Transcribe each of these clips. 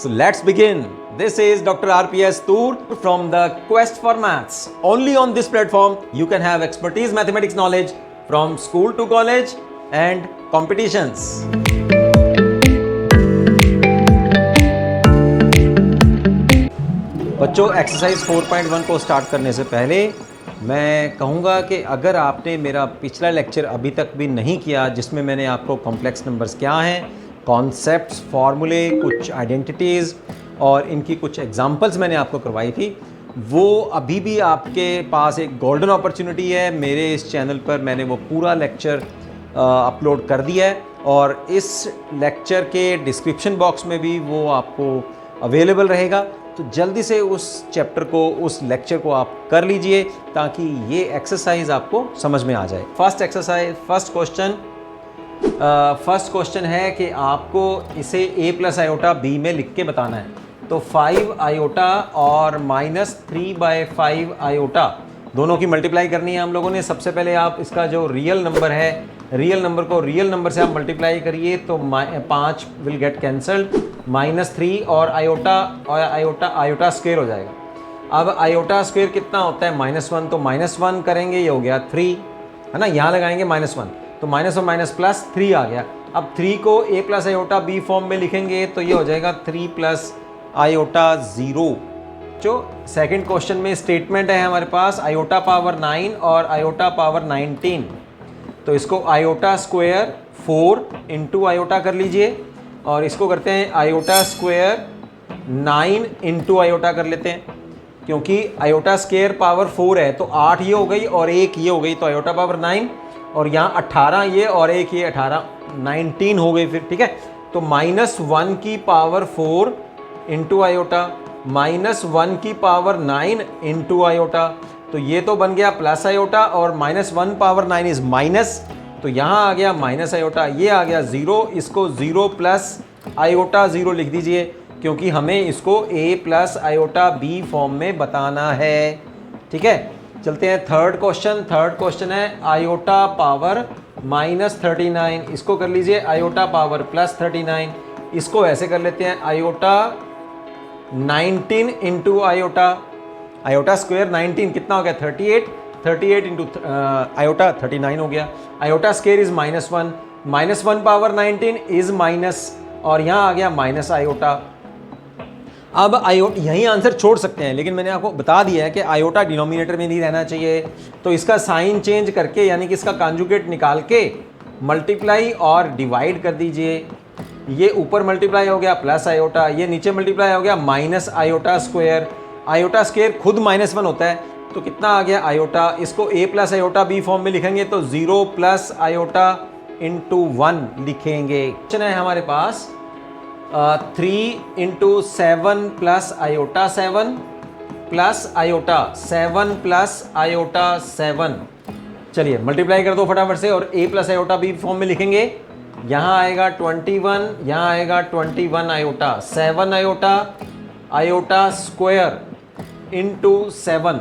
So let's begin. This is Dr. RPS Toor from the Quest for Maths. Only on this platform you can have expertise mathematics knowledge from school to college and competitions. बच्चों, exercise 4.1 को start करने से पहले मैं कहूँगा कि अगर आपने मेरा पिछला लेक्चर अभी तक भी नहीं किया, जिसमें मैंने आपको कॉम्प्लेक्स नंबर्स क्या हैं, कॉन्सेप्ट्स, फार्मूले, कुछ आइडेंटिटीज़ और इनकी कुछ एग्जांपल्स मैंने आपको करवाई थी, वो अभी भी आपके पास एक गोल्डन अपॉर्चुनिटी है। मेरे इस चैनल पर मैंने वो पूरा लेक्चर अपलोड कर दिया है और इस लेक्चर के डिस्क्रिप्शन बॉक्स में भी वो आपको अवेलेबल रहेगा। तो जल्दी से उस चैप्टर को, उस लेक्चर को आप कर लीजिए ताकि ये एक्सरसाइज आपको समझ में आ जाए। फर्स्ट एक्सरसाइज, फर्स्ट क्वेश्चन है कि आपको इसे a प्लस आयोटा b में लिख के बताना है। तो 5 आयोटा और -3/5 आयोटा दोनों की मल्टीप्लाई करनी है हम लोगों ने। सबसे पहले आप इसका जो रियल नंबर है, रियल नंबर को रियल नंबर से आप मल्टीप्लाई करिए तो 5 विल गेट कैंसल्ड, -3 और आयोटा स्क्वायर हो जाएगा। अब आयोटा स्क्वायर कितना होता है? -1, तो -1 करेंगे, ये हो गया 3, है ना। यहाँ लगाएंगे -1 तो माइनस और माइनस प्लस 3 आ गया। अब 3 को a plus iota b form में लिखेंगे तो ये हो जाएगा 3 प्लस आयोटा 0। जो सेकंड क्वेश्चन में स्टेटमेंट है हमारे पास आयोटा पावर 9 और आयोटा पावर 19, तो इसको आयोटा स्क्वायर 4 इंटू आयोटा कर लीजिए और इसको करते हैं आयोटा स्क्वायर 9 इंटू आयोटा कर लेते हैं, क्योंकि आयोटा स्क्वायर पावर 4 है तो 8 ये हो गई और 1 ये हो गई, तो आयोटा पावर 9 और यहाँ 18 ये और 1 ये 18, 19 हो गई फिर, ठीक है। तो -1 की पावर 4 इंटू आयोटा, -1 की पावर 9 इंटू आयोटा, तो ये तो बन गया प्लस आयोटा और -1 पावर 9 इज माइनस, तो यहाँ आ गया माइनस आयोटा, ये आ गया 0। इसको 0 प्लस आयोटा 0 लिख दीजिए क्योंकि हमें इसको a plus iota b form में बताना है, ठीक है। चलते हैं थर्ड क्वेश्चन है आयोटा पावर -39, इसको कर लीजिए आयोटा पावर +39, इसको ऐसे कर लेते हैं आयोटा 19 इंटू आयोटा स्क्वायर 19 कितना हो गया? 38 इंटू आयोटा 39 हो गया। Iota square is -1 power 19 is minus और यहाँ आ गया माइनस आयोटा। अब आयोटा यहीं आंसर छोड़ सकते हैं, लेकिन मैंने आपको बता दिया है कि आयोटा डिनोमिनेटर में नहीं रहना चाहिए, तो इसका साइन चेंज करके यानी कि इसका कॉन्जुगेट निकाल के मल्टीप्लाई और डिवाइड कर दीजिए। ये ऊपर मल्टीप्लाई हो गया प्लस आयोटा, ये नीचे मल्टीप्लाई हो गया minus iota square. Iota square खुद -1 होता है तो कितना आ गया आयोटा। इसको a plus iota b form में लिखेंगे तो 0 प्लस आयोटा इंटू 1 लिखेंगे। क्वेश्चन है हमारे पास 3 into 7 plus iota 7 plus iota 7 plus iota 7। चलिए मल्टीप्लाई कर दो फटाफट से और a plus iota b form में लिखेंगे। यहाँ आएगा 21, यहाँ आएगा 21 आयोटा, 7 आयोटा स्क्वायर इंटू 7।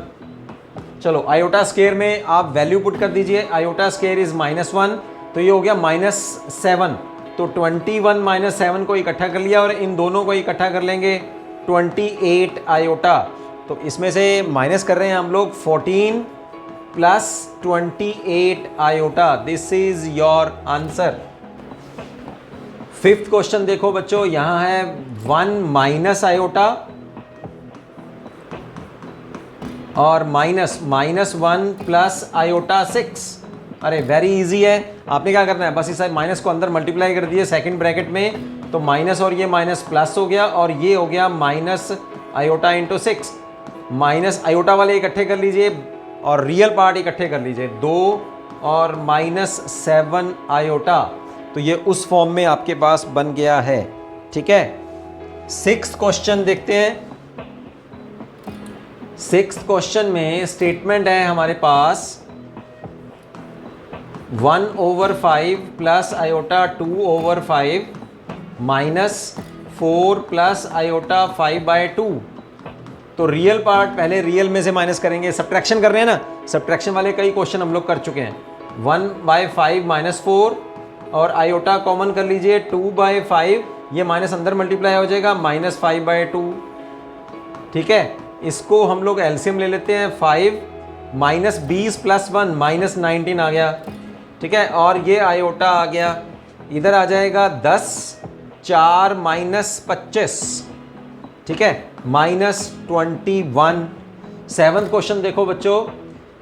चलो आयोटा स्क्वायर में आप वैल्यू पुट कर दीजिए, आयोटा स्क्वायर इज -1 तो ये हो गया -7, तो 21 -7 को इकट्ठा कर लिया और इन दोनों को इकट्ठा कर लेंगे 28 आयोटा। तो इसमें से माइनस कर रहे हैं हम लोग 14 plus 28 iota. This is your answer. Fifth question देखो बच्चों, यहाँ है 1 माइनस आयोटा और -1 प्लस आयोटा 6। अरे वेरी इजी है, आपने क्या करना है, बस इस माइनस को अंदर मल्टीप्लाई कर दिए सेकंड ब्रैकेट में, तो माइनस और ये माइनस प्लस हो गया और ये हो गया minus iota into 6। Minus iota वाले इकट्ठे कर लीजिए और रियल पार्ट इकट्ठे कर लीजिए, 2 और -7 आयोटा, तो ये उस फॉर्म में आपके पास बन गया है, ठीक है। सिक्स्थ क्वेश्चन देखते हैं। सिक्स्थ क्वेश्चन में स्टेटमेंट है हमारे पास 1/5 प्लस आयोटा 2/5 -4 प्लस आयोटा 5/2। तो रियल पार्ट पहले रियल में से माइनस करेंगे, सब्ट्रैक्शन कर रहे हैं ना, सब्ट्रैक्शन वाले कई क्वेश्चन हम लोग कर चुके हैं। 1/5 -4 और आयोटा कॉमन कर लीजिए, 2/5 ये माइनस अंदर मल्टीप्लाई हो जाएगा -5/2। ठीक है, इसको हम लोग एलसीएम ले लेते हैं। 5 -20 + 1 -19 आ गया। ठीक है, और ये आयोटा आ गया, इधर आ जाएगा 10, 4 -25। ठीक है, -21। 7th क्वेश्चन देखो बच्चों,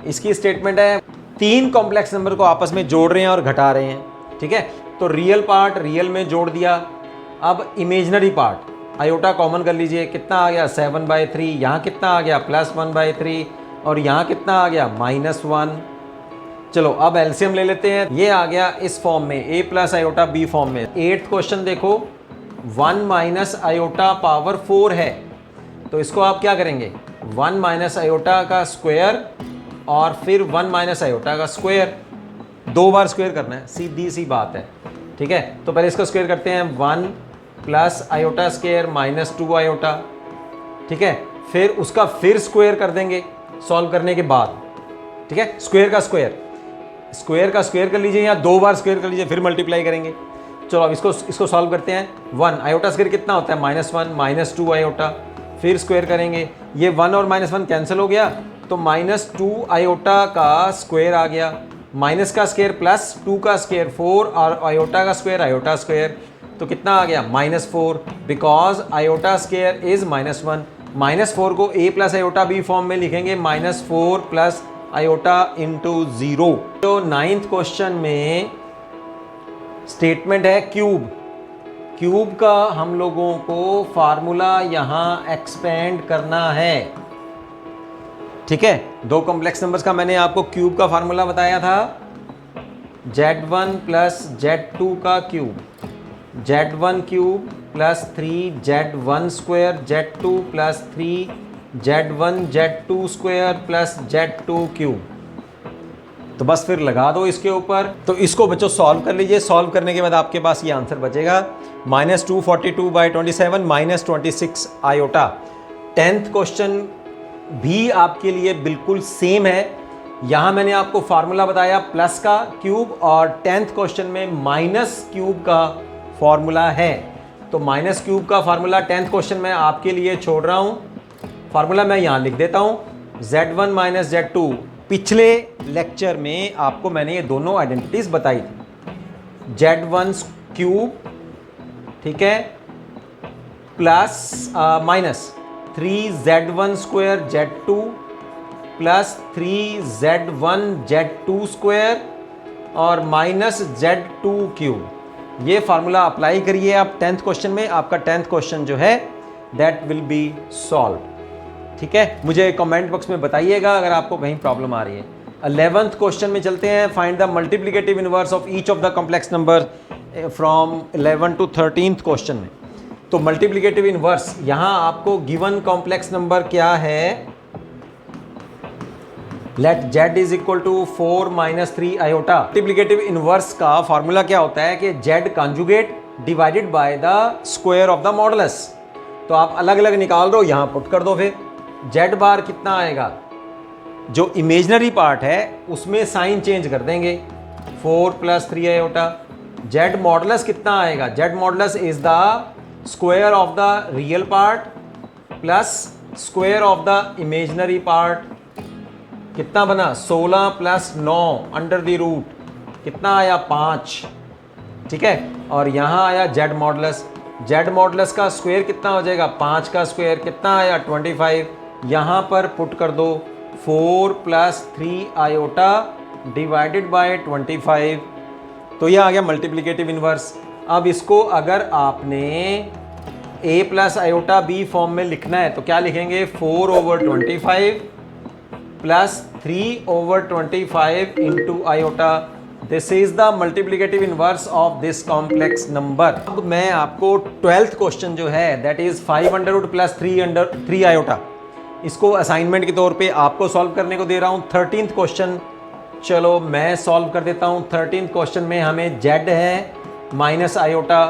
इसकी स्टेटमेंट है 3 कॉम्प्लेक्स नंबर को आपस में जोड़ रहे हैं और घटा रहे हैं। ठीक है, तो रियल पार्ट रियल में जोड़ दिया। अब इमेजनरी पार्ट आयोटा कॉमन कर लीजिए, कितना आ गया 7/3, यहाँ कितना आ गया +1/3, और यहाँ कितना आ गया -1। चलो अब एलसीएम ले लेते हैं। ये आ गया इस फॉर्म में, a + आयोटा b फॉर्म में। 8th क्वेश्चन देखो, 1 - आयोटा पावर 4 है, तो इसको आप क्या करेंगे, 1 - आयोटा का स्क्वायर और फिर 1 - आयोटा का स्क्वायर, 2 बार स्क्वायर करना है, सीधी सी बात है। ठीक है, तो पहले इसको स्क्वायर करते हैं, 1 + आयोटा स्क्वायर -2 आयोटा। ठीक है, फिर उसका फिर स्क्वायर कर देंगे सॉल्व करने के बाद। ठीक है, स्क्वायर का स्क्वायर कर लीजिए, या 2 बार स्क्वायर कर लीजिए, फिर मल्टीप्लाई करेंगे। चलो अब इसको सॉल्व करते हैं। 1 आयोटा स्क्वायर कितना होता है, -1 -2 आयोटा, फिर स्क्वायर करेंगे। ये 1 और -1 कैंसिल हो गया, तो -2 आयोटा का स्क्वायर आ गया, माइनस का स्क्वायर प्लस 2 का स्क्वायर 4, और आयोटा का स्क्वायर आयोटा स्क्वायर, तो कितना आ गया -4, बिकॉज आयोटा स्क्वायर इज -1। -4 को a + आयोटा b फॉर्म में लिखेंगे, -4 + आयोटा इंटू 0। तो 9th क्वेश्चन में स्टेटमेंट है क्यूब का हम लोगों को फार्मूला यहाँ एक्सपेंड करना है। ठीक है, 2 कॉम्प्लेक्स नंबर्स का मैंने आपको क्यूब का फार्मूला बताया था, Z1 + Z2 का cube, Z1 cube + 3Z1² Z2 + 3Z1 Z2² + Z2 cube. तो बस फिर लगा दो इसके ऊपर। तो इसको बच्चों सॉल्व कर लीजिए। सॉल्व करने के बाद आपके पास ये आंसर बचेगा, -242/27 -26 आयोटा। 10th क्वेश्चन भी आपके लिए बिल्कुल सेम है। यहाँ मैंने आपको फार्मूला बताया प्लस का क्यूब, और 10th क्वेश्चन में माइनस क्यूब का फॉर्मूला है। तो माइनस क्यूब का फार्मूला 10th क्वेश्चन में आपके लिए छोड़ रहा हूँ। फार्मूला मैं यहाँ लिख देता हूँ, Z1 - Z2। पिछले लेक्चर में आपको मैंने ये दोनों आइडेंटिटीज बताई थी, Z1 क्यूब, ठीक है, plus minus 3Z1² Z2 + 3Z1 Z2² और -Z2 क्यूब। ये फार्मूला अप्लाई करिए आप 10th क्वेश्चन में, आपका 10th क्वेश्चन जो है दैट विल बी सॉल्व। ठीक है, मुझे कमेंट बॉक्स में बताइएगा अगर आपको कहीं प्रॉब्लम आ रही है। 11th क्वेश्चन में चलते हैं। Find the multiplicative inverse of each of the complex number from 11 to 13th question में। तो मल्टीप्लिकेटिव इनवर्स, यहां आपको गिवन कॉम्प्लेक्स नंबर क्या है, let z = 4 - 3 iota. Multiplicative inverse का फॉर्मूला क्या होता है कि z conjugate divided by the square of the modulus. तो आप अलग अलग निकाल दो, यहां पुट कर दो। फिर z बार कितना आएगा, जो इमेजनरी पार्ट है उसमें साइन चेंज कर देंगे, 4 + 3 आयोटा। z मॉडुलस कितना आएगा, z modulus is the square of the real part plus square of the imaginary part. कितना बना, 16 + 9 √, कितना आया 5। ठीक है, और यहाँ आया z मॉडुलस का स्क्वायर कितना हो जाएगा, 5 का स्क्वायर कितना आया 25। यहाँ पर पुट कर दो 4 + 3 आयोटा डिवाइडेड बाय 25। तो यह आ गया मल्टीप्लिकेटिव इनवर्स। अब इसको अगर आपने a + आयोटा b फॉर्म में लिखना है तो क्या लिखेंगे, 4/25 + 3/25 into iota. This is the multiplicative inverse of this complex number. अब मैं आपको 12th क्वेश्चन जो है दैट इज 5 + 3 आयोटा, इसको असाइनमेंट के तौर पे आपको सॉल्व करने को दे रहा हूँ। 13th क्वेश्चन चलो मैं सॉल्व कर देता हूँ। 13th क्वेश्चन में हमें z है माइनस आयोटा।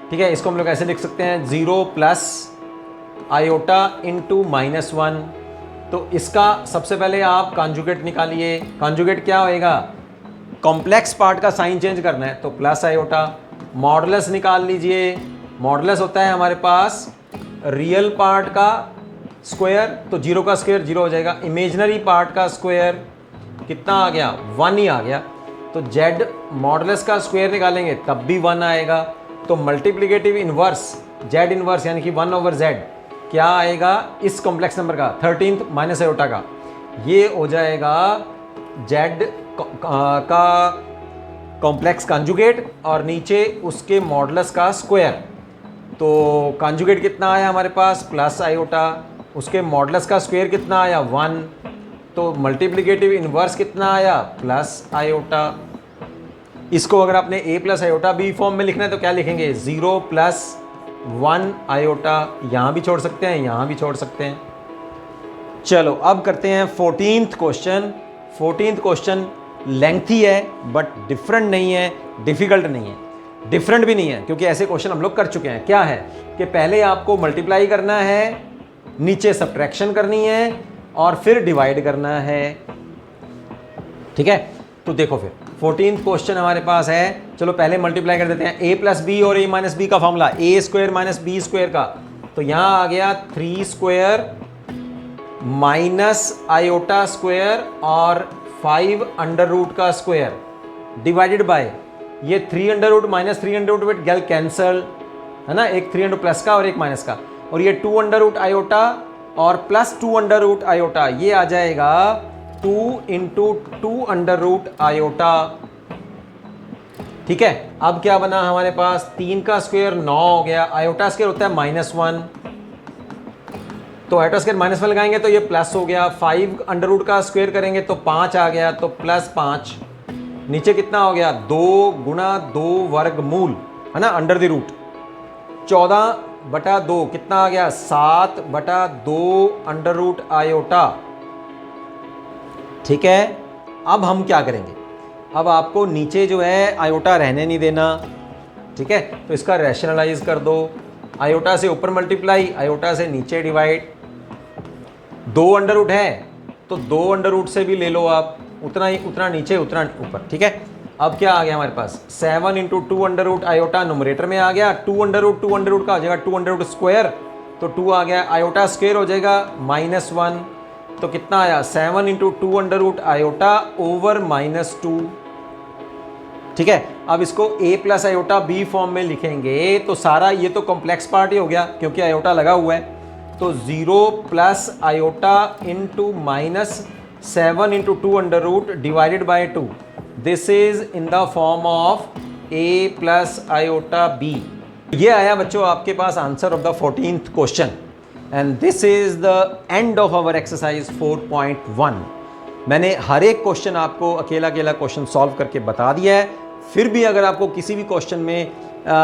ठीक है, इसको हम लोग ऐसे लिख सकते हैं, 0 + आयोटा इंटू -1। तो इसका सबसे पहले आप कॉन्जुगेट निकालिए। कॉन्जुगेट क्या होएगा, कॉम्प्लेक्स पार्ट का साइन चेंज करना है तो प्लस आयोटा। मॉडुलस निकाल लीजिए, मॉडुलस होता है हमारे पास रियल पार्ट का स्क्वायर, तो 0 का स्क्वायर 0 हो जाएगा। इमेजिनरी पार्ट का स्क्वायर कितना आ गया, 1 ही आ गया। तो z मॉडुलस का स्क्वायर निकालेंगे तब भी 1 आएगा। तो मल्टीप्लिकेटिव इनवर्स z इनवर्स यानी कि 1/z क्या आएगा इस कॉम्प्लेक्स नंबर का, 13th माइनस आयोटा का, ये हो जाएगा z का कॉम्प्लेक्स कॉन्जुगेट और नीचे उसके मॉडुलस का स्क्वायर। तो कॉन्जुगेट कितना आया हमारे पास, प्लस आयोटा, उसके मॉडुलस का स्क्वायर कितना आया, 1, तो मल्टीप्लिकेटिव इनवर्स कितना आया, प्लस आयोटा। इसको अगर आपने a plus iota B form में लिखना है तो क्या लिखेंगे, 0 प्लस 1 आयोटा, यहाँ भी छोड़ सकते हैं, यहाँ भी छोड़ सकते हैं। चलो अब करते हैं 14th question. 14th question lengthy है बट डिफरेंट नहीं है, डिफिकल्ट नहीं है, डिफरेंट भी नहीं है, क्योंकि ऐसे क्वेश्चन हम लोग कर चुके हैं। क्या है कि पहले आपको मल्टीप्लाई करना है, नीचे सब्ट्रैक्शन करनी है और फिर डिवाइड करना है। ठीक है, तो देखो फिर 14th क्वेश्चन हमारे पास है। चलो पहले मल्टीप्लाई कर देते हैं, a प्लस बी और a माइनस बी का formula a square minus B square का, तो यहाँ आ गया 3 स्क्वायर माइनस आयोटा स्क्वायर और 5 अंडर रूट का स्क्वायर डिवाइडेड बाय ये 3 under root minus 3 under root गैल कैंसल है ना, एक 3 अंडर प्लस का और एक माइनस का, और ये 2 अंडर रूट आयोटा और प्लस 2 अंडर रूट आयोटा, ये आ जाएगा 2 इंटू 2 अंडर रूट आयोटा। ठीक है, अब क्या बना हमारे पास, 3 का स्क्वायर 9 हो गया, आयोटा स्क्वायर होता है -1, तो आयोटा स्क्वायर -1 लगाएंगे तो ये प्लस हो गया, 5 अंडर रूट का स्क्वायर करेंगे तो 5 आ गया, तो +5, नीचे कितना हो गया, 2 गुणा 2 वर्गमूल है ना, अंडर द रूट 14/2 कितना आ गया, 7/2 अंडर रूट आयोटा। ठीक है, अब हम क्या करेंगे, अब आपको नीचे जो है आयोटा रहने नहीं देना। ठीक है, तो इसका रैशनलाइज कर दो, आयोटा से ऊपर मल्टीप्लाई, आयोटा से नीचे डिवाइड, 2 अंडर रूट है तो 2 अंडर रूट से भी ले लो आप, उतना ही, उतना नीचे उतना ऊपर। ठीक है, अब क्या आ गया हमारे पास, 7 into 2 under root iota numerator में आ गया, 2 अंडर रूट का हो जाएगा 2 अंडर रूट स्क्वायर, तो 2 आ गया, आयोटा स्क्वायर हो जाएगा -1, तो कितना आया, 7 into 2 under root iota over -2। ठीक है, अब इसको a plus iota B form में लिखेंगे तो सारा ये तो कॉम्प्लेक्स पार्ट ही हो गया क्योंकि आयोटा लगा हुआ है, तो 0 plus iota into -7 into 2 under root divided by 2, this is in the form of a plus iota b। ये आया बच्चों आपके पास answer of the 14th question, and this is the end of our exercise 4.1। मैंने हर एक question आपको अकेला question solve करके बता दिया है। फिर भी अगर आपको किसी भी क्वेश्चन में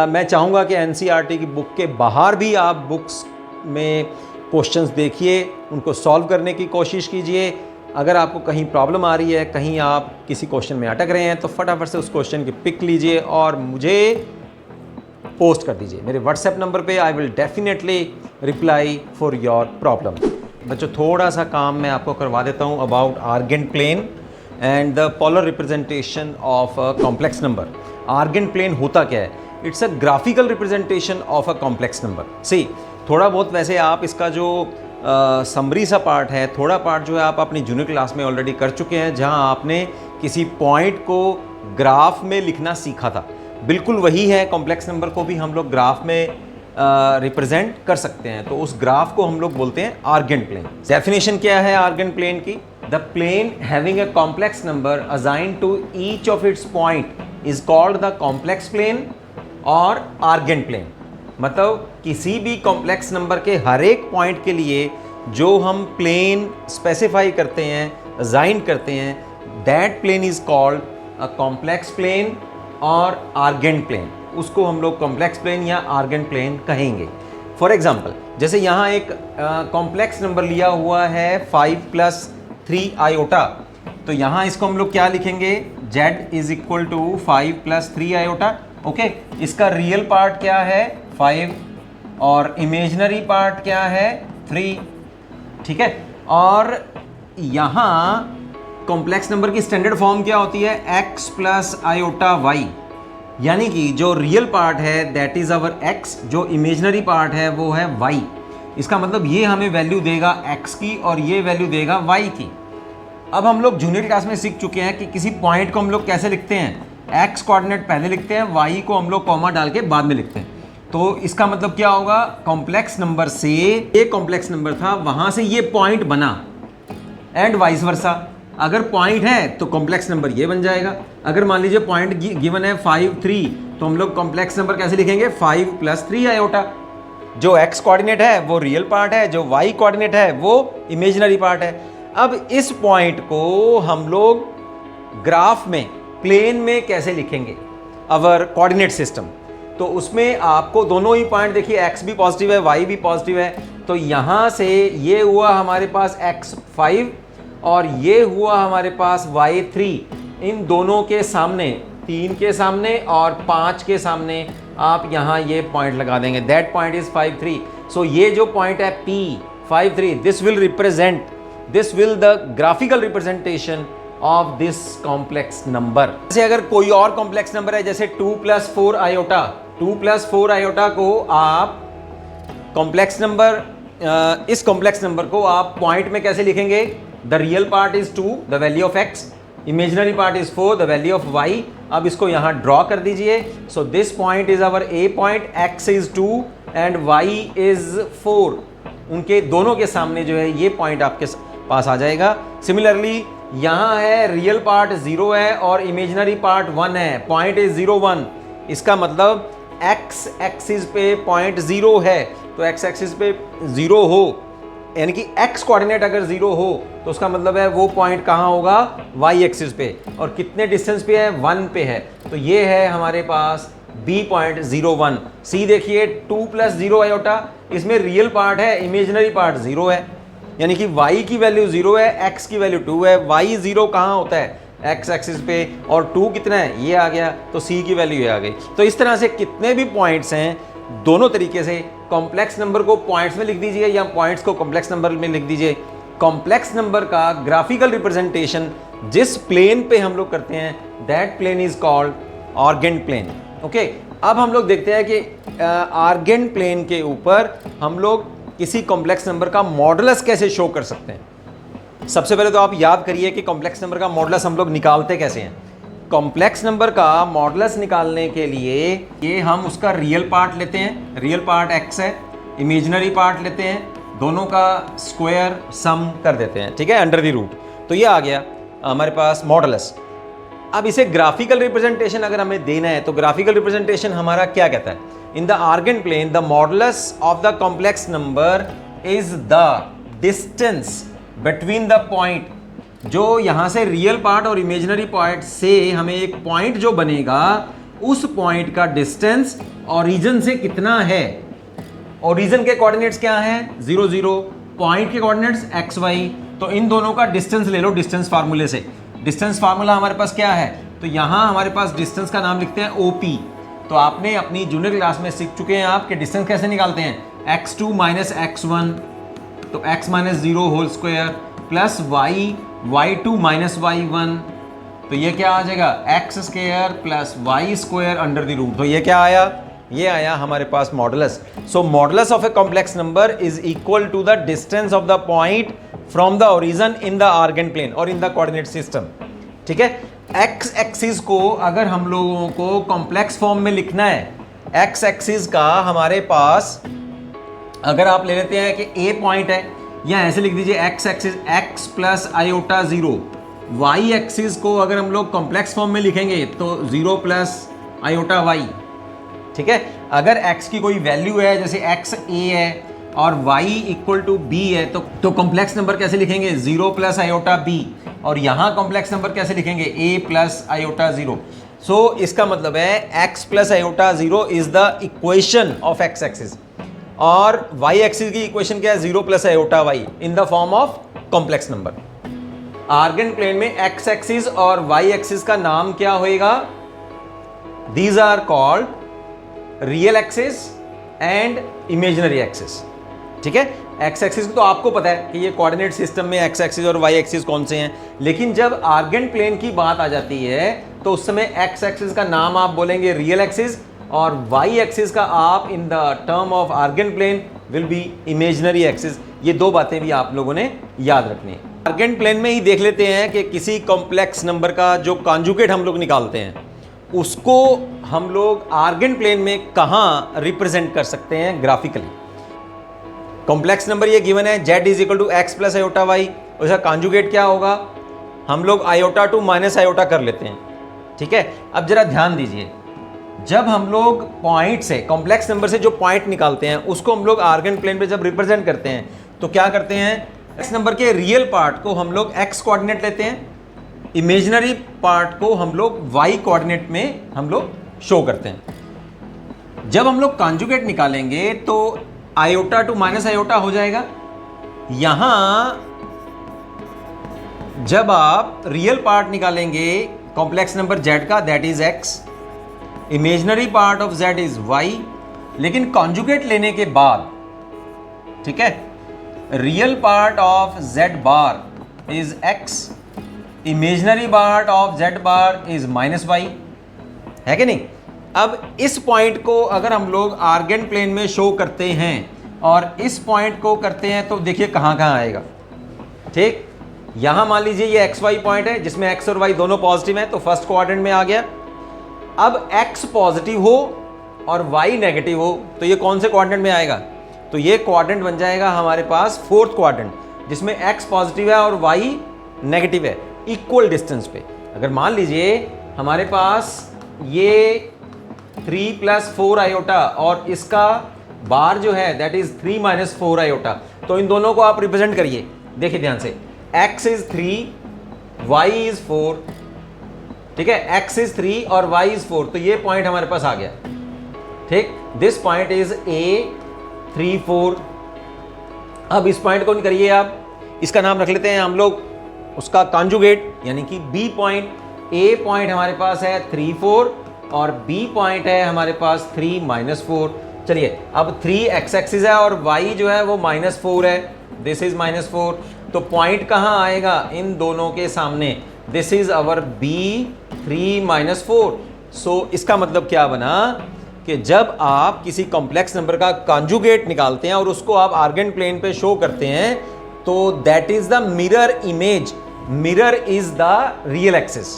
मैं चाहूँगा कि एनसीईआरटी की बुक के बाहर भी आप बुक्स में क्वेश्चंस देखिए, उनको सॉल्व करने की कोशिश कीजिए। अगर आपको कहीं प्रॉब्लम आ रही है, कहीं आप किसी क्वेश्चन में अटक रहे हैं, तो फटाफट से उस क्वेश्चन की पिक लीजिए और मुझे पोस्ट कर दीजिए मेरे व्हाट्सएप नंबर पे। I will definitely reply for your problem. बच्चों थोड़ा सा काम मैं आपको करवा देता हूँ about Argand plane and the polar representation of a complex number. Argand plane होता क्या है, it's a graphical representation of a complex number. सी थोड़ा बहुत वैसे आप इसका जो समरी सा पार्ट है, थोड़ा पार्ट जो है आप अपनी जूनियर क्लास में ऑलरेडी कर चुके हैं, जहां आपने किसी पॉइंट को ग्राफ में लिखना सीखा था। बिल्कुल वही है, कॉम्प्लेक्स नंबर को भी हम लोग ग्राफ में रिप्रेजेंट कर सकते हैं, तो उस ग्राफ को हम लोग बोलते हैं आर्गेंट प्लेन। डेफिनेशन क्या है आर्गेंट प्लेन की, the plane having a complex number assign to each of its point is called the complex plane और आर्गेंट प्लेन। मतलब किसी भी कॉम्प्लेक्स नंबर के हर एक पॉइंट के लिए जो हम प्लेन स्पेसिफाई करते हैं, असाइन करते हैं, that plane is called a complex plane और आर्गेंट प्लेन। उसको हम लोग कॉम्प्लेक्स प्लेन या आर्गेंट प्लेन कहेंगे। फॉर एग्जाम्पल जैसे यहाँ एक कॉम्प्लेक्स नंबर लिया हुआ है 5 + 3 आयोटा, तो यहाँ इसको हम लोग क्या लिखेंगे, z is equal to 5 + 3 iota. Okay, इसका रियल पार्ट क्या है 5 और इमेजिनरी पार्ट क्या है 3। ठीक है, और यहाँ कॉम्प्लेक्स नंबर की स्टैंडर्ड फॉर्म क्या होती है, x + आयोटा y। यानी कि जो रियल पार्ट है दैट इज अवर x, जो इमेजनरी पार्ट है वो है y। इसका मतलब ये हमें वैल्यू देगा x की और ये वैल्यू देगा y की। अब हम लोग जूनियर क्लास में सीख चुके हैं कि किसी पॉइंट को हम लोग कैसे लिखते हैं, x कोऑर्डिनेट पहले लिखते हैं, y को हम लोग कॉमा डाल के बाद में लिखते हैं। तो इसका मतलब क्या होगा, कॉम्प्लेक्स नंबर से ये कॉम्प्लेक्स नंबर था, वहां से ये पॉइंट बना एंड वाइस वर्सा। अगर पॉइंट है तो कॉम्प्लेक्स नंबर ये बन जाएगा। अगर मान लीजिए पॉइंट गिवन है 5 3, तो हम लोग कॉम्प्लेक्स नंबर कैसे लिखेंगे, 5 + 3 आयोटा। जो x कोऑर्डिनेट है वो रियल पार्ट है, जो y कोऑर्डिनेट है वो इमेजिनरी पार्ट है। अब इस पॉइंट को हम लोग ग्राफ में, प्लेन में कैसे लिखेंगे, अवर कोऑर्डिनेट सिस्टम। तो उसमें आपको दोनों ही पॉइंट देखिए, x भी पॉजिटिव है, y भी पॉजिटिव है। तो यहाँ से ये हुआ हमारे पास x5 और ये हुआ हमारे पास y3। इन दोनों के सामने, 3 के सामने और 5 के सामने आप यहाँ ये पॉइंट लगा देंगे, दैट पॉइंट इज 5 3। सो ये जो पॉइंट है P 5 3, this will the graphical representation of this complex number. जैसे अगर कोई और कॉम्प्लेक्स नंबर है, जैसे 2 + 4 आयोटा, 2 + 4 आयोटा को आप कॉम्प्लेक्स नंबर, इस कॉम्प्लेक्स नंबर को आप पॉइंट में कैसे लिखेंगे, the real part is 2, the value of x, imaginary part is 4, the value of y। अब इसको यहाँ ड्रॉ कर दीजिए। So this point is our a point, x is 2 and y is 4। उनके दोनों के सामने जो है ये पॉइंट आपके पास आ जाएगा। सिमिलरली यहाँ है रियल पार्ट 0 है और इमेजिनरी पार्ट 1 है, पॉइंट इज 0 1। इसका मतलब x एक्सिस पे पॉइंट 0 है, तो x एक्सिस पे 0 हो, यानी कि x कोऑर्डिनेट अगर 0 हो तो उसका मतलब है वो पॉइंट कहाँ होगा, y एक्सिस पे। और कितने डिस्टेंस पे है, 1 पे है। तो ये है हमारे पास B पॉइंट 0 1। C देखिए 2 + 0 आयोटा, इसमें रियल पार्ट है, इमेजिनरी पार्ट 0 है, यानी कि y की वैल्यू 0 है, x की वैल्यू 2 है। y 0 कहाँ होता है, x एक्सिस पे, और 2 कितना है, ये आ गया, तो c की वैल्यू ये आ गई। तो इस तरह से कितने भी पॉइंट्स हैं, दोनों तरीके से कॉम्प्लेक्स नंबर को पॉइंट्स में लिख दीजिए या पॉइंट्स को कॉम्प्लेक्स नंबर में लिख दीजिए। कॉम्प्लेक्स नंबर का ग्राफिकल रिप्रेजेंटेशन जिस प्लेन पे हम लोग करते हैं, that plane is called Argand plane. Okay, अब हम लोग देखते हैं कि आर्गेंट प्लेन के ऊपर हम लोग किसी कॉम्प्लेक्स नंबर का मॉडुलस कैसे शो कर सकते हैं। सबसे पहले तो आप याद करिए कि कॉम्प्लेक्स नंबर का मॉडुलस हम लोग निकालते कैसे हैं। कॉम्प्लेक्स नंबर का मॉडुलस निकालने के लिए ये हम उसका रियल पार्ट लेते हैं, रियल पार्ट x है, इमेजिनरी पार्ट लेते हैं, दोनों का स्क्वायर सम कर देते हैं, ठीक है, अंडर द रूट। तो ये आ गया हमारे पास मॉडुलस। अब इसे ग्राफिकल रिप्रेजेंटेशन अगर हमें देना है तो ग्राफिकल रिप्रेजेंटेशन हमारा क्या कहता है, in the Argand plane the modulus of the complex number is the distance between the point. जो यहाँ से रियल पार्ट और इमेजिनरी पॉइंट से हमें एक पॉइंट जो बनेगा, उस पॉइंट का डिस्टेंस ओरिजिन से कितना है। ओरिजिन के कोऑर्डिनेट्स क्या हैं, 0 0, पॉइंट के कोऑर्डिनेट्स x y। तो इन दोनों का डिस्टेंस ले लो डिस्टेंस फार्मूले से। डिस्टेंस फार्मूला हमारे पास क्या है, तो यहाँ हमारे पास डिस्टेंस का नाम लिखते हैं OP। तो आपने अपनी जूनियर क्लास में सीख चुके हैं आप कि डिस्टेंस कैसे निकालते हैं, x2 - x1, तो x - 0 whole square plus y2 - y1, तो ये क्या आ जाएगा, x square plus y square under the root. तो ये क्या आया, ये आया हमारे पास modulus. So modulus of a complex number is equal to the distance of the point from the origin in the Argand plane और इन द कोऑर्डिनेट सिस्टम। ठीक है, x एक्सिस को अगर हम लोगों को कॉम्प्लेक्स फॉर्म में लिखना है, x एक्सिस का हमारे पास अगर आप ले लेते हैं कि a पॉइंट है, या ऐसे लिख दीजिए x axis x plus iota 0। y axis को अगर हम लोग कॉम्प्लेक्स फॉर्म में लिखेंगे तो 0 प्लस आयोटा y। ठीक है, अगर x की कोई वैल्यू है, जैसे x a है और y इक्वल टू b है, तो कॉम्प्लेक्स नंबर कैसे लिखेंगे, 0 प्लस आयोटा b। और यहाँ कॉम्प्लेक्स नंबर कैसे लिखेंगे, a प्लस आयोटा 0। सो इसका मतलब है x plus iota 0 is the equation of x axis, और y एक्सिस की इक्वेशन क्या है, 0 plus iota y in the form of complex number. Argand plane में x एक्सिस और y एक्सिस का नाम क्या होएगा, these are called real axis and imaginary axis. ठीक है। एक्स एक्सिस तो आपको पता है कि ये कोऑर्डिनेट सिस्टम में एक्स एक्सिस और वाई एक्सिस कौन से हैं, लेकिन जब आर्गेंट प्लेन की बात आ जाती है तो उस समय एक्स एक्सिस का नाम आप बोलेंगे रियल एक्सिस और वाई एक्सिस का आप in the term of Argand plane will be imaginary axis. ये दो बातें भी आप लोगों ने याद रखनी है। आर्गेंट प्लेन में ही देख लेते हैं कि किसी कॉम्प्लेक्स नंबर का जो कॉन्जुगेट हम लोग निकालते हैं उसको हम लोग आर्गेंट प्लेन में कहाँ रिप्रेजेंट कर सकते हैं ग्राफिकली। कॉम्प्लेक्स नंबर ये गिवन है z is equal to X plus iota Y, उसका कॉन्जुगेट क्या होगा, हम लोग आयोटा टू माइनस आयोटा कर लेते हैं, ठीक है। अब जरा ध्यान दीजिए, जब हम लोग पॉइंट से कॉम्प्लेक्स नंबर से जो पॉइंट निकालते हैं उसको हम लोग आर्गेंट प्लेन पे जब रिप्रेजेंट करते हैं तो क्या करते हैं, इस नंबर के रियल पार्ट को हम लोग x कोऑर्डिनेट लेते हैं, इमेजिनरी पार्ट को हम लोग y कोऑर्डिनेट में हम लोग शो करते हैं। जब हम लोग कॉन्जुगेट निकालेंगे तो आयोटा टू माइनस आयोटा हो जाएगा। यहां जब आप रियल पार्ट निकालेंगे कॉम्प्लेक्स नंबर z का, that is x, imaginary part of z is y, लेकिन कॉन्जुगेट लेने के बाद, ठीक है, real part of z bar is x, imaginary part of z bar is minus y, है कि नहीं। अब इस पॉइंट को अगर हम लोग आर्गेंट प्लेन में शो करते हैं और इस पॉइंट को करते हैं तो देखिए कहाँ कहाँ आएगा, ठीक। यहां मान लीजिए ये xy पॉइंट है जिसमें x और y दोनों पॉजिटिव हैं तो फर्स्ट क्वाड्रेंट में आ गया। अब x पॉजिटिव हो और y नेगेटिव हो तो ये कौन से क्वाड्रेंट में आएगा, तो ये क्वाड्रेंट बन जाएगा हमारे पास फोर्थ क्वाड्रेंट जिसमें x पॉजिटिव है और y नेगेटिव है, इक्वल डिस्टेंस पे। अगर मान लीजिए हमारे पास ये 3 + 4 आयोटा और इसका बार जो है दैट इज 3 - 4 आयोटा, तो इन दोनों को आप रिप्रेजेंट करिए। देखिए ध्यान से, x इज 3, y इज 4, ठीक है, x इज 3 और y इज 4, तो ये पॉइंट हमारे पास आ गया, ठीक। This point is a 3 4। अब इस पॉइंट को करिए आप, इसका नाम रख लेते हैं हम लोग उसका कॉन्जुगेट यानी कि b पॉइंट। a पॉइंट हमारे पास है 3 4 और b पॉइंट है हमारे पास 3 - 4। चलिए अब 3 x एक्सिस है और y जो है वो -4 है, दिस इज -4, तो पॉइंट कहाँ आएगा इन दोनों के सामने, दिस इज अवर b 3 - 4। सो इसका मतलब क्या बना कि जब आप किसी कॉम्प्लेक्स नंबर का कॉन्जुगेट निकालते हैं और उसको आप आर्गेंट प्लेन पे शो करते हैं तो that is the mirror image, mirror is the real axis.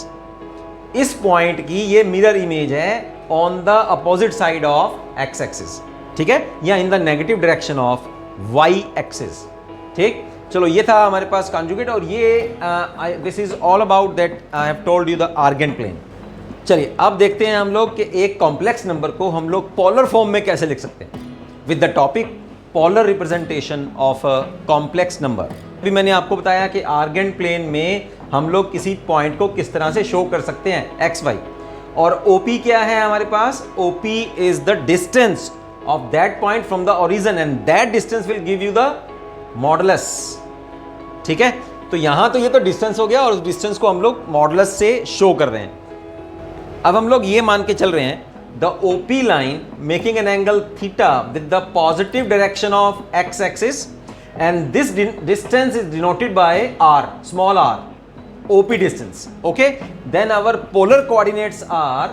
इस पॉइंट की ये मिरर इमेज है on the opposite side of x axis, ठीक है, या in the negative direction of Y axis, ठीक। चलो ये था हमारे पास कॉन्जुगेट और ये this is all about that I have told you the Argand plane. चलिए अब देखते हैं हम लोग कि एक कॉम्प्लेक्स नंबर को हम लोग पोलर फॉर्म में कैसे लिख सकते हैं with the topic polar representation of a complex number. अभी मैंने आपको बताया कि आर्गेंट प्लेन में हम लोग किसी पॉइंट को किस तरह से शो कर सकते हैं एक्स वाई, और OP क्या है हमारे पास, OP is the distance of that point from the origin and that distance will give you the modulus, ठीक है। तो यहां तो ये तो डिस्टेंस हो गया और उस डिस्टेंस को हम लोग मॉडुलस से शो कर रहे हैं। अब हम लोग ये मान के चल रहे हैं the OP line making an angle theta with the positive direction of x axis and this distance is denoted by r, small r, OP distance, okay. Then our polar coordinates are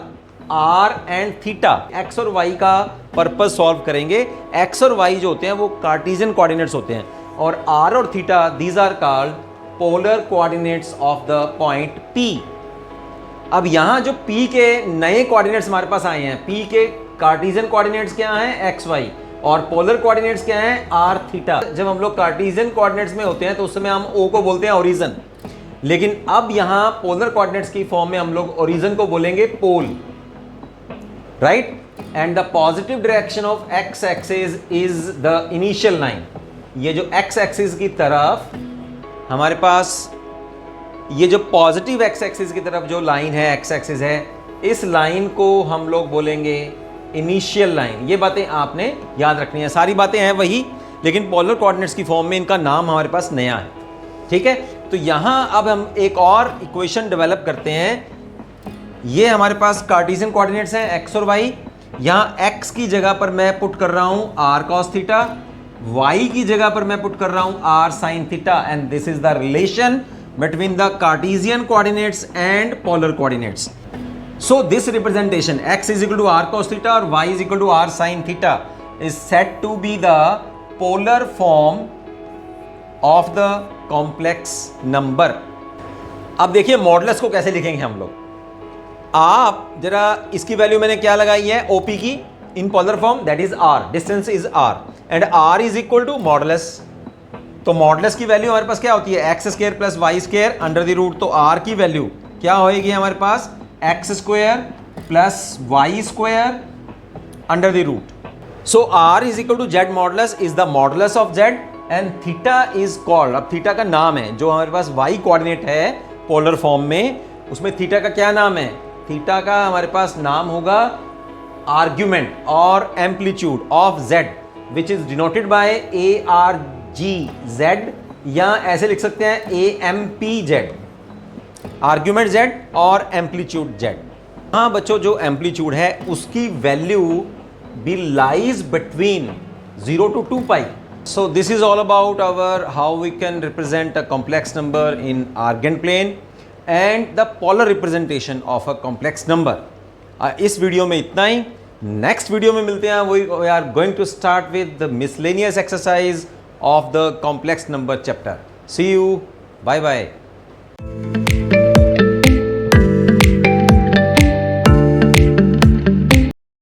r and theta। x और y का purpose solve करेंगे, x और y जो होते हैं वो Cartesian coordinates होते हैं और r और theta these are called polar coordinates of the point P। अब यहाँ जो P के नए कोऑर्डिनेट्स हमारे पास आए हैं, P के कार्टेशियन कोऑर्डिनेट्स क्या हैं x y और पोलर कोऑर्डिनेट्स क्या हैं r थीटा। जब हम लोग कार्टेशियन कोऑर्डिनेट्स में होते हैं तो उस समय हम O को बोलते हैं ओरिजिन, लेकिन अब यहां पोलर कोऑर्डिनेट्स की फॉर्म में हम लोग ओरिजिन को बोलेंगे pole, right. And the positive direction of x axis is the initial line. ये जो एक्स एक्सिस की तरफ हमारे पास ये जो पॉजिटिव एक्स एक्सिस की तरफ जो लाइन है एक्स एक्सिस है, इस लाइन को हम लोग बोलेंगे इनिशियल लाइन। ये बातें आपने याद रखनी है, सारी बातें हैं वही, लेकिन पोलर कोऑर्डिनेट्स की फॉर्म में इनका नाम हमारे पास नया है, ठीक है। तो यहां अब हम एक और इक्वेशन डेवलप करते हैं। ये हमारे पास कार्टेशियन कोऑर्डिनेट्स हैं एक्स और वाई। यहां एक्स की जगह पर मैं पुट कर रहा हूं r cos थीटा, y की जगह पर मैं पुट कर रहा हूं r sin theta and this is the relation between the Cartesian coordinates and polar coordinates. So this representation x is equal to r cos theta or y is equal to r sin theta is said to be the polar form of the complex number. अब देखिए modulus को कैसे लिखेंगे हम लोग. आप जरा इसकी वैल्यू मैंने क्या लगाई है OP की in polar form, that is r, distance is r and r is equal to modulus. तो मॉडुलस की वैल्यू हमारे पास क्या होती है x square plus y square under the root. तो r की वैल्यू क्या होएगी हमारे पास x square plus y square under the root. So r is equal to z modulus is the modulus of z and theta is called, अब theta का नाम है जो हमारे पास y कोऑर्डिनेट है पोलर फॉर्म में, उसमें थीटा का क्या नाम है, थीटा का हमारे पास नाम होगा आर्ग्यूमेंट और amplitude of z which is denoted by ARGZ, या ऐसे लिख सकते हैं AMPZ, आर्ग्यूमेंट z और एम्पलीट्यूड z. हाँ बच्चों, जो एम्पलीट्यूड है उसकी वैल्यू भी lies between 0 to 2 pi. So this is all about our how we can represent a complex number in Argand plane and the polar representation of a complex number. इस video में इतना ही. Next video में मिलते हैं. we are going to start with the miscellaneous exercise of the complex number chapter. See you. Bye bye.